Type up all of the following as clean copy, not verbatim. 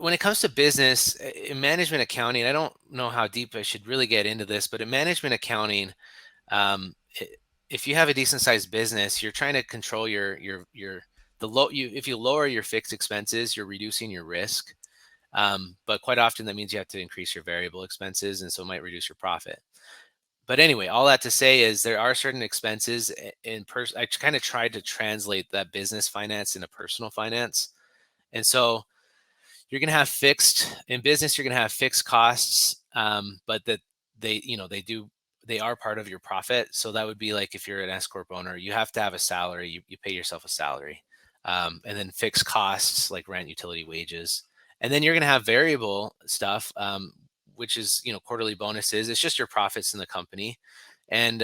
when it comes to business, in management accounting, I don't know how deep I should really get into this, but in management accounting, um, i- if you have a decent sized business, you're trying to control your the low you if you lower your fixed expenses, you're reducing your risk. But quite often that means you have to increase your variable expenses, and so it might reduce your profit. But anyway, all that to say is there are certain expenses in person. I kind of tried to translate that business finance into personal finance, and so you're going to have fixed in business. You're going to have fixed costs, but that they are part of your profit. So that would be like if you're an S corp owner, you have to have a salary. You pay yourself a salary, and then fixed costs like rent, utility, wages, and then you're going to have variable stuff, which is quarterly bonuses. It's just your profits in the company, and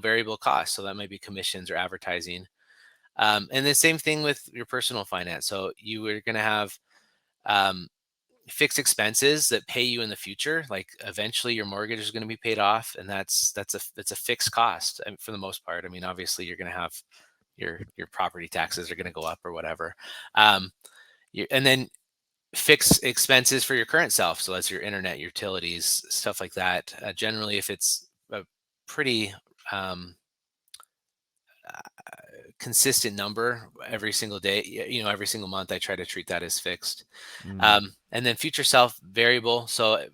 variable costs. So that might be commissions or advertising, and the same thing with your personal finance. So you are going to have um, fixed expenses that pay you in the future. Like eventually your mortgage is going to be paid off, and that's a fixed cost, and for the most part. I mean, obviously you're going to have your property taxes are going to go up or whatever. um, and then fixed expenses for your current self, so that's your internet, utilities, stuff like that. Generally, if it's a pretty um, consistent number every single day, every single month, I try to treat that as fixed. Mm. And then future self variable. So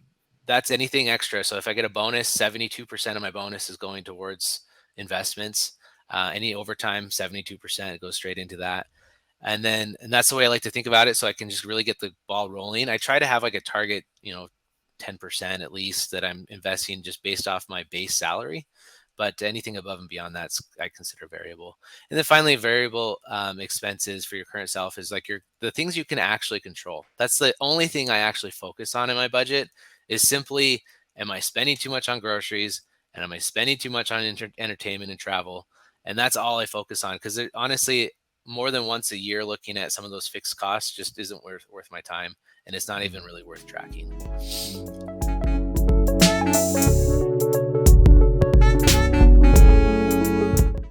that's anything extra. So if I get a bonus, 72% of my bonus is going towards investments. Any overtime, 72%, it goes straight into that. And that's the way I like to think about it. So I can just really get the ball rolling. I try to have like a target, 10% at least that I'm investing just based off my base salary. But anything above and beyond that's I consider variable. And then finally, variable expenses for your current self is like the things you can actually control. That's the only thing I actually focus on in my budget. Is simply, am I spending too much on groceries, and am I spending too much on entertainment and travel? And that's all I focus on, because honestly, more than once a year looking at some of those fixed costs just isn't worth my time, and it's not even really worth tracking.